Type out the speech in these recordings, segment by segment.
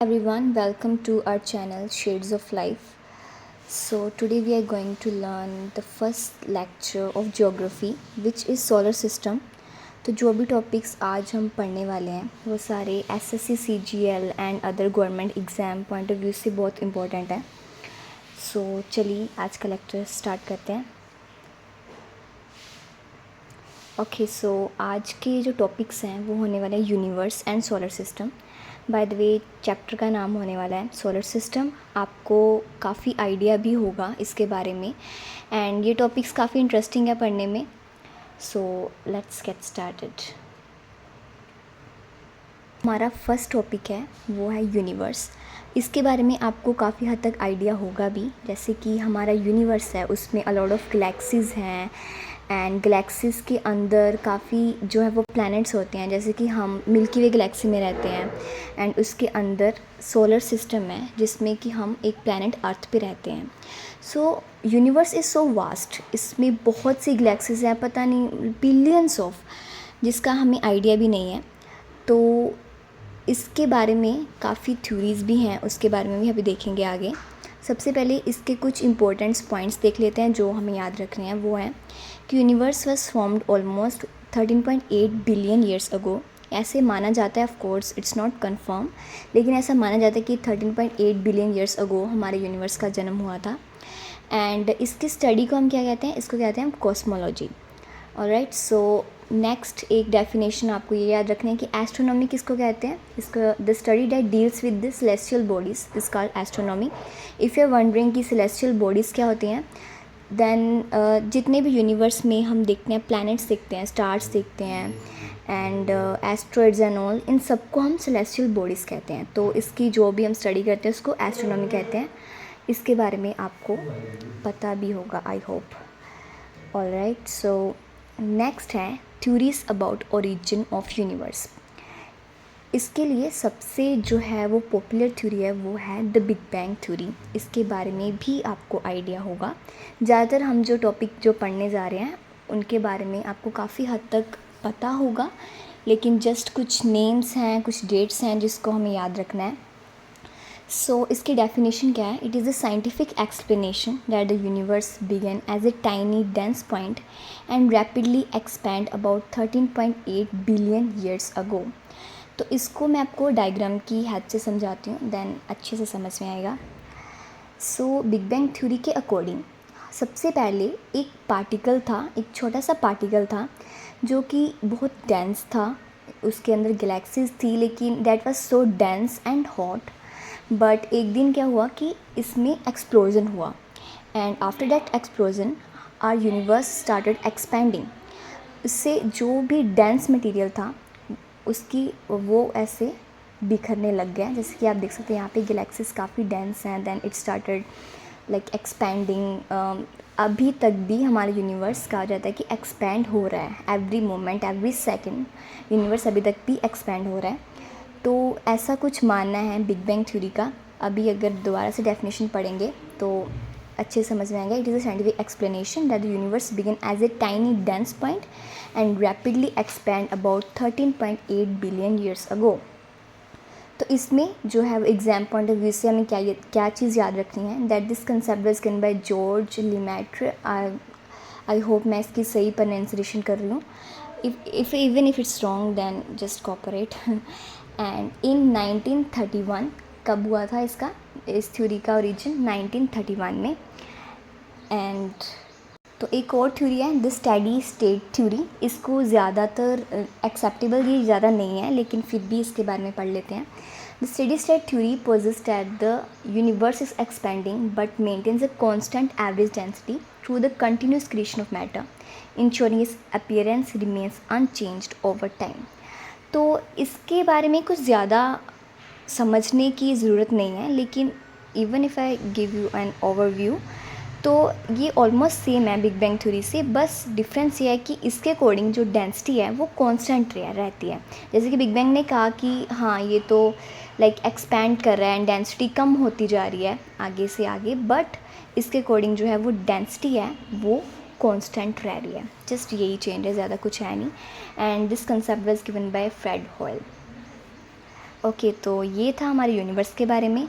Everyone, welcome to our channel Shades of Life. So today we are going to learn the first lecture of geography which is solar system. तो जो भी topics आज हम पढ़ने वाले हैं वो सारे SSC CGL and other government exam point of view से बहुत इंपॉर्टेंट है. सो चलिए आज का लेक्चर स्टार्ट करते हैं. ओके सो आज के जो टॉपिक्स हैं वो होने वाले हैं universe and solar system. By the way chapter का नाम होने वाला है सोलर सिस्टम. आपको काफ़ी आइडिया भी होगा इसके बारे में एंड ये टॉपिक्स काफ़ी इंटरेस्टिंग है पढ़ने में. So let's get started. हमारा फर्स्ट टॉपिक है वो है यूनिवर्स. इसके बारे में आपको काफ़ी हद तक आइडिया होगा भी. जैसे कि हमारा यूनिवर्स है उसमें अ लॉट ऑफ गैलेक्सीज़ हैं एंड गैलेक्सीज़ के अंदर काफ़ी जो है वो प्लैनेट्स होते हैं. जैसे कि हम मिल्की वे गैलेक्सी में रहते हैं एंड उसके अंदर सोलर सिस्टम है जिसमें कि हम एक प्लैनेट अर्थ पे रहते हैं. सो यूनिवर्स इज़ सो वास्ट. इसमें बहुत सी गैलेक्सीज़ हैं, पता नहीं बिलियंस ऑफ, जिसका हमें आइडिया भी नहीं है. तो इसके बारे में काफ़ी थ्योरीज़ भी हैं, उसके बारे में भी अभी देखेंगे आगे. सबसे पहले इसके कुछ इंपॉर्टेंट्स पॉइंट्स देख लेते हैं जो हमें याद रखने हैं. वो हैं कि universe was formed almost 13.8 billion years अगो. ऐसे माना जाता है, of course it's not confirm, लेकिन ऐसा माना जाता है कि 13.8 बिलियन ईयर्स अगो हमारे यूनिवर्स का जन्म हुआ था. एंड इसकी स्टडी को हम क्या कहते हैं, इसको कहते हैं हम कॉस्मोलॉजी. ऑलराइट, सो नेक्स्ट एक डेफिनेशन आपको ये याद रखना है कि एस्ट्रोनॉमी किसको कहते हैं. इसको the study that deals with the celestial bodies is called astronomy. If you are wondering कि सेलेस्टियल बॉडीज़ क्या होती हैं, देन जितने भी यूनिवर्स में हम देखते हैं, प्लैनेट्स देखते हैं, स्टार्स देखते हैं एंड एस्ट्रॉइड्स एंड ऑल, इन सबको हम सेलेस्टियल बॉडीज़ कहते हैं. तो इसकी जो भी हम स्टडी करते हैं उसको एस्ट्रोनॉमी कहते हैं. इसके बारे में आपको पता भी होगा, I hope. Alright, so next है theories about origin of universe. इसके लिए सबसे जो है वो पॉपुलर थ्योरी है वो है द बिग बैंग थ्योरी. इसके बारे में भी आपको आइडिया होगा. ज़्यादातर हम जो टॉपिक जो पढ़ने जा रहे हैं उनके बारे में आपको काफ़ी हद तक पता होगा, लेकिन जस्ट कुछ नेम्स हैं, कुछ डेट्स हैं जिसको हमें याद रखना है. सो इसकी डेफिनेशन क्या है. It is a scientific explanation that the universe began as a tiny dense point and rapidly expand about 13.8 billion years ago. तो इसको मैं आपको डायग्राम की हेल्प से समझाती हूँ, देन अच्छे से समझ में आएगा. सो बिग बैंग थ्योरी के अकॉर्डिंग सबसे पहले एक पार्टिकल था, एक छोटा सा पार्टिकल था जो कि बहुत डेंस था. उसके अंदर गैलेक्सीज थी, लेकिन that was so dense and hot. But एक दिन क्या हुआ कि इसमें एक्सप्लोजन हुआ and after that explosion our universe started expanding. इससे जो भी डेंस मटेरियल था उसकी वो ऐसे बिखरने लग गया. जैसे कि आप देख सकते हैं यहाँ पे गैलेक्सीज काफ़ी डेंस हैं. Then it started like expanding. अभी तक भी हमारा यूनिवर्स कहा जाता है कि एक्सपैंड हो रहा है every moment, every second. Universe अभी तक भी एक्सपैंड हो रहा है. तो ऐसा कुछ मानना है बिग बैंग थ्योरी का. अभी अगर दोबारा से डेफिनेशन पढ़ेंगे तो अच्छे समझ में आएगा. It is a scientific explanation that the universe began as a tiny dense point and rapidly expand about 13.8 billion years ago. तो इसमें जो है एग्जाम पॉइंट ऑफ व्यू से हमें क्या चीज़ याद रखनी है, that this concept was given by George Lemaitre. I hope मैं इसकी सही प्रोनाउंसिएशन कर रही हूँ. if even if it's wrong then just cooperate. And in 1931 कब हुआ था इसका, इस थ्योरी का ओरिजिन 1931 में. एंड तो एक और थ्योरी है द स्टेडी स्टेट थ्योरी. इसको ज़्यादातर एक्सेप्टेबल ये ज़्यादा नहीं है, लेकिन फिर भी इसके बारे में पढ़ लेते हैं. The steady state theory poses that the universe is expanding but maintains a constant average density through the continuous creation of matter, ensuring its appearance remains unchanged over time. तो इसके बारे में कुछ ज़्यादा समझने की ज़रूरत नहीं है, लेकिन even if I give you an overview तो ये ऑलमोस्ट सेम है बिग बैंग थ्योरी से. बस डिफरेंस ये है कि इसके अकॉर्डिंग जो डेंसिटी है वो कांस्टेंट रहती है. जैसे कि बिग बैंग ने कहा कि हाँ ये तो लाइक एक्सपैंड कर रहा है एंड डेंसिटी कम होती जा रही है आगे से आगे, बट इसके अकॉर्डिंग जो है वो डेंसिटी है वो कांस्टेंट रह रही है. जस्ट यही चेंज है, ज़्यादा कुछ है नहीं. And this concept was given by Fred Hoyle. Okay, तो ये था हमारे यूनिवर्स के बारे में।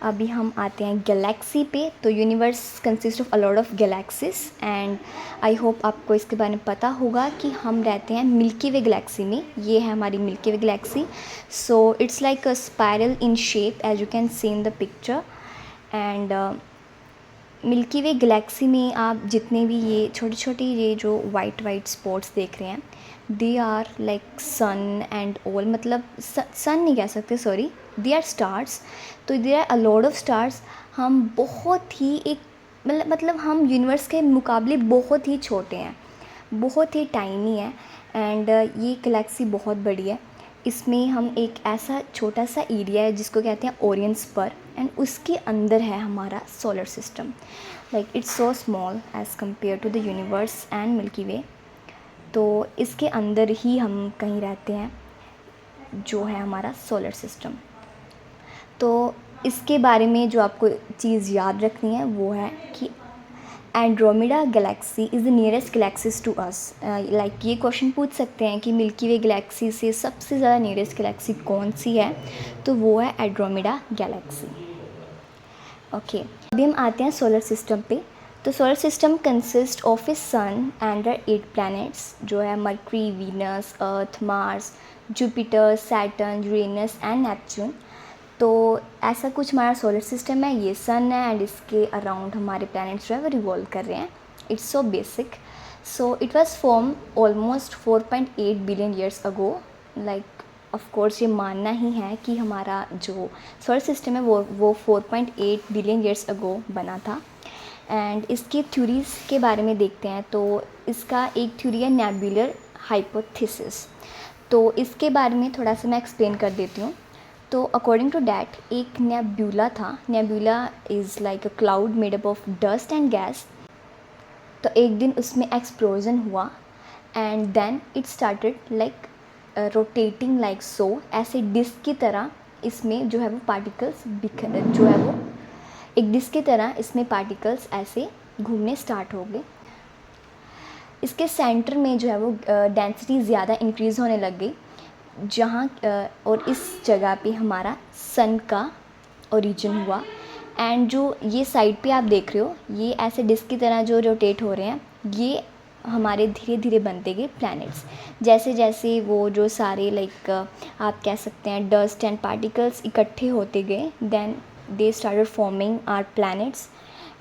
अभी हम आते हैं गैलेक्सी पे। तो universe consist of a lot of galaxies and I hope आपको इसके बारे में पता होगा कि हम रहते हैं मिल्की वे गैलेक्सी में। ये है हमारी Milky Way galaxy. So it's like a spiral in shape as you can see in the picture. And Milky Way galaxy में आप जितने भी ये छोटे छोटे ये जो वाइट वाइट स्पॉट्स देख रहे हैं, they are like sun and all, मतलब सन नहीं कह सकते, सॉरी, दे आर स्टार्स। तो they are a lot of stars. हम बहुत ही एक मतलब हम यूनिवर्स के मुकाबले बहुत ही छोटे हैं, बहुत ही टाइनी है। एंड ये गैलेक्सी बहुत बड़ी है। इसमें हम एक ऐसा छोटा सा एरिया है जिसको कहते हैं ओरियन स्पर, एंड उसके अंदर है हमारा solar system. Like it's so small as compare to the universe and Milky Way. तो इसके अंदर ही हम कहीं रहते हैं, जो है हमारा सोलर सिस्टम। तो इसके बारे में जो आपको चीज़ याद रखनी है वो है कि Andromeda galaxy is the nearest galaxies to us. Like ये क्वेश्चन पूछ सकते हैं कि मिल्की वे गैलेक्सी से सबसे ज़्यादा नियरेस्ट गैलेक्सी कौन सी है, तो वो है एंड्रोमेडा गैलेक्सी। ओके, अभी हम आते हैं सोलर सिस्टम पे। तो solar system consist of a sun and 8 planets, जो है Mercury, Venus, Earth, Mars, Jupiter, Saturn, Uranus and Neptune. तो ऐसा कुछ हमारा सोलर सिस्टम है, ये सन है एंड इसके अराउंड हमारे प्लैनेट्स जो है वो रिवॉल्व कर रहे हैं। It's so basic. So it was form almost 4.8 billion years ago. Like of course ये मानना ही है कि हमारा जो सोलर सिस्टम है वो 4.8 बिलियन ईयर्स अगो बना था। एंड इसकी थ्योरीज़ के बारे में देखते हैं। तो इसका एक थ्योरी है नेबुलर हाइपोथेसिस। तो इसके बारे में थोड़ा सा मैं एक्सप्लेन कर देती हूँ। तो अकॉर्डिंग टू डैट, एक नेबुला था। Nebula is like a cloud made up of dust and gas. तो एक दिन उसमें एक्सप्लोजन हुआ and then it started like rotating like so, ऐसे डिस्क की तरह इसमें जो है वो पार्टिकल्स जो है वो एक डिस्क की तरह इसमें पार्टिकल्स ऐसे घूमने स्टार्ट हो गए। इसके सेंटर में जो है वो डेंसिटी ज़्यादा इंक्रीज़ होने लग गई, जहाँ और इस जगह पे हमारा सन का ओरिजिन हुआ। एंड जो ये साइड पे आप देख रहे हो, ये ऐसे डिस्क की तरह जो रोटेट हो रहे हैं, ये हमारे धीरे धीरे बनते गए प्लैनेट्स। जैसे जैसे वो जो सारे लाइक आप कह सकते हैं डस्ट एंड पार्टिकल्स इकट्ठे होते गए, then they started forming our planets.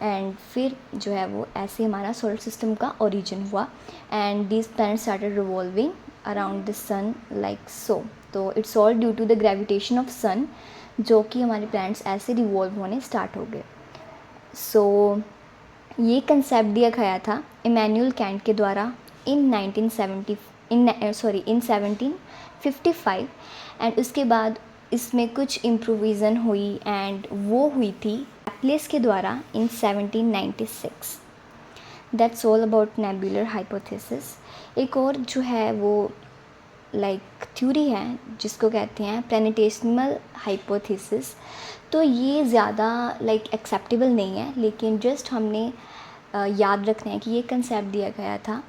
And फिर जो है वो ऐसे हमारा सोलर सिस्टम का ओरिजिन हुआ and this planets started revolving around the sun like so. तो it's all due to the gravitation of sun, जो कि हमारे प्लैनेट्स ऐसे रिवॉल्व होने स्टार्ट हो गए। सो ये कंसेप्ट दिया गया था इमैनुअल कैंट के द्वारा इन 1755 एंड उसके बाद इसमें कुछ इम्प्रूविज़न हुई एंड वो हुई थी लैप्लेस के द्वारा इन 1796। That's all about nebular hypothesis. एक और जो है वो लाइक थ्योरी है जिसको कहते हैं प्लैनेटेसिमल हाइपोथेसिस। तो ये ज़्यादा लाइक एक्सेप्टेबल नहीं है, लेकिन जस्ट हमने याद रखना है कि ये कंसेप्ट दिया गया था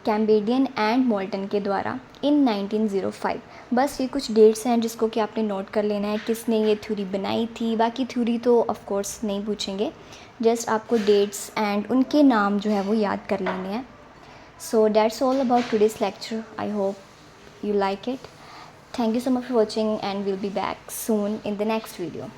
कैम्बेडियन एंड मोल्टन के द्वारा इन 1905। बस ये कुछ डेट्स हैं जिसको कि आपने नोट कर लेना है, किसने ये थ्योरी बनाई थी। बाकी थ्योरी तो ऑफ कोर्स नहीं पूछेंगे, जस्ट आपको डेट्स एंड उनके नाम जो है वो याद कर लेने हैं। So that's all about today's lecture. I hope you like it. Thank you so much for watching and we'll be back soon in the next video.